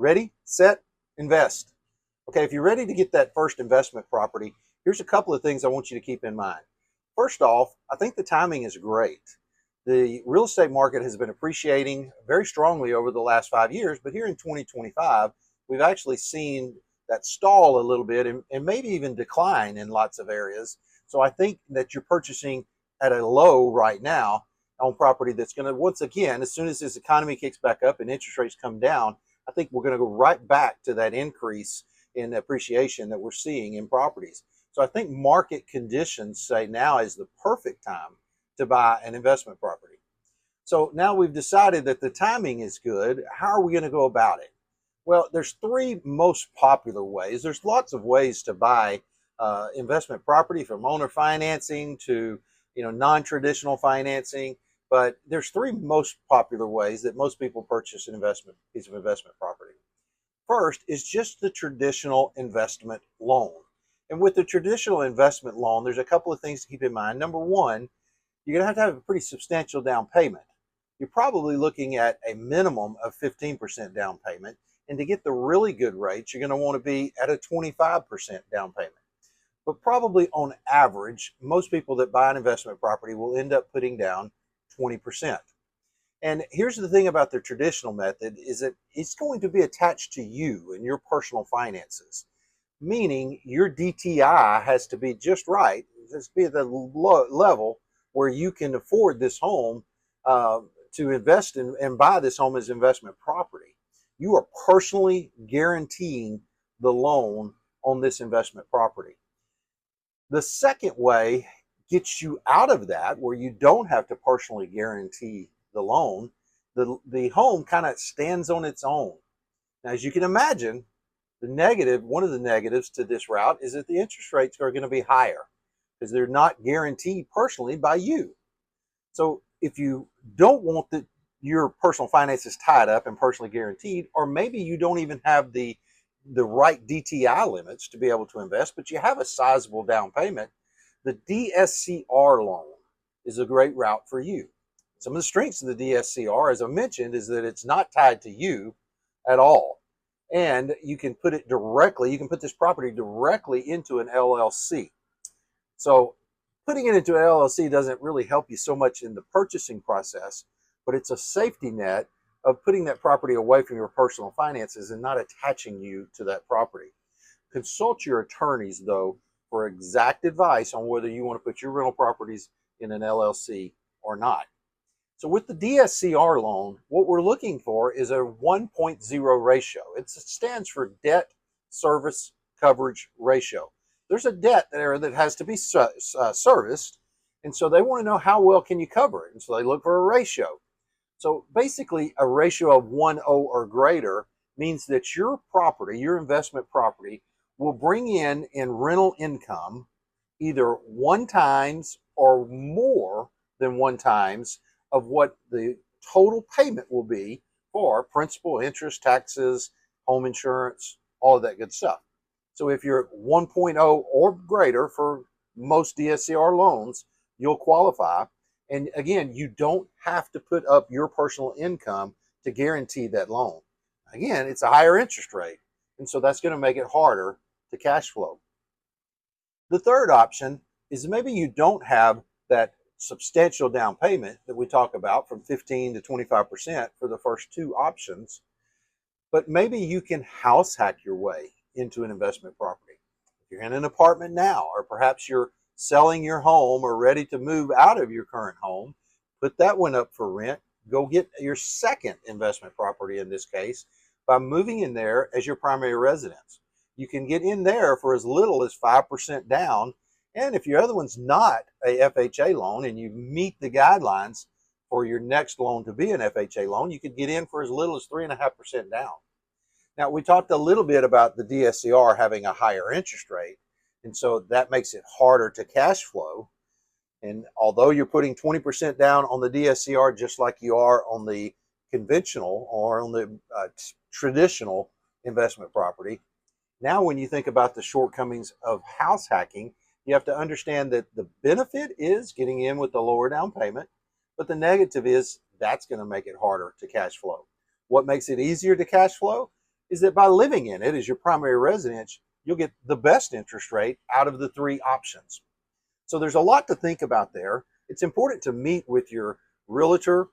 Ready, set, invest. Okay, if you're ready to get that first investment property, here's a couple of things I want you to keep in mind. First off, I think the timing is great. The real estate market has been appreciating very strongly over the last 5 years, but here in 2025, we've actually seen that stall a little bit and maybe even decline in lots of areas. So I think that you're purchasing at a low right now on property that's going to, once again, as soon as this economy kicks back up and interest rates come down, I think we're going to go right back to that increase in appreciation that we're seeing in properties. So I think market conditions say now is the perfect time to buy an investment property. So now we've decided that the timing is good. How are we going to go about it? Well, there's three most popular ways. There's lots of ways to buy investment property, from owner financing to non-traditional financing. But there's three most popular ways that most people purchase an piece of investment property. First is just the traditional investment loan. And with the traditional investment loan, there's a couple of things to keep in mind. Number one, you're going to have a pretty substantial down payment. You're probably looking at a minimum of 15% down payment. And to get the really good rates, you're going to want to be at a 25% down payment. But probably on average, most people that buy an investment property will end up putting down 20%. And here's the thing about the traditional method is that it's going to be attached to you and your personal finances, meaning your DTI has to be just right. It has to be at the level where you can afford this home to invest in and buy this home as investment property. You are personally guaranteeing the loan on this investment property. The second way gets you out of that, where you don't have to personally guarantee the loan. The home kind of stands on its own. Now, as you can imagine, one of the negatives to this route is that the interest rates are going to be higher because they're not guaranteed personally by you. So if you don't want your personal finances tied up and personally guaranteed, or maybe you don't even have the right DTI limits to be able to invest, but you have a sizable down payment, the DSCR loan is a great route for you. Some of the strengths of the DSCR, as I mentioned, is that it's not tied to you at all. And you can put this property directly into an LLC. So putting it into an LLC doesn't really help you so much in the purchasing process, but it's a safety net of putting that property away from your personal finances and not attaching you to that property. Consult your attorneys, though, for exact advice on whether you want to put your rental properties in an LLC or not. So with the DSCR loan, what we're looking for is a 1.0 ratio. It stands for debt service coverage ratio. There's a debt there that has to be serviced, and so they want to know how well can you cover it, and so they look for a ratio. So basically, a ratio of 1.0 or greater means that your property, your investment property, will bring in rental income either 1 times or more than 1 times of what the total payment will be for principal, interest, taxes, home insurance, all of that good stuff. So if you're at 1.0 or greater for most DSCR loans, you'll qualify. And again, you don't have to put up your personal income to guarantee that loan. Again, it's a higher interest rate, and so that's going to make it harder to cash flow. The third option is maybe you don't have that substantial down payment that we talk about, from 15 to 25% for the first two options, but maybe you can house hack your way into an investment property. If you're in an apartment now, or perhaps you're selling your home or ready to move out of your current home, put that one up for rent. Go get your second investment property in this case by moving in there as your primary residence. You can get in there for as little as 5% down. And if your other one's not a FHA loan and you meet the guidelines for your next loan to be an FHA loan, you could get in for as little as 3.5% down. Now, we talked a little bit about the DSCR having a higher interest rate, and so that makes it harder to cash flow. And although you're putting 20% down on the DSCR, just like you are on the conventional or on the traditional investment property, now when you think about the shortcomings of house hacking, you have to understand that the benefit is getting in with the lower down payment, but the negative is that's going to make it harder to cash flow. What makes it easier to cash flow? is that by living in it as your primary residence, you'll get the best interest rate out of the three options. So there's a lot to think about there. It's important to meet with your realtor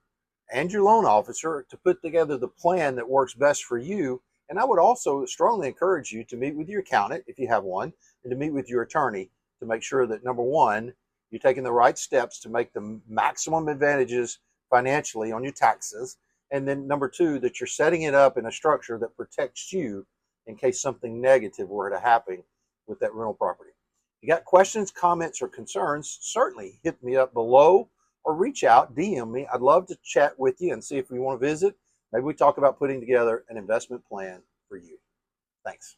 and your loan officer to put together the plan that works best for you. And I would also strongly encourage you to meet with your accountant if you have one, and to meet with your attorney to make sure that, number one, you're taking the right steps to make the maximum advantages financially on your taxes. And then number two, that you're setting it up in a structure that protects you in case something negative were to happen with that rental property. If you got questions, comments, or concerns, certainly hit me up below or reach out, DM me. I'd love to chat with you and see if we want to visit. Maybe we talk about putting together an investment plan for you. Thanks.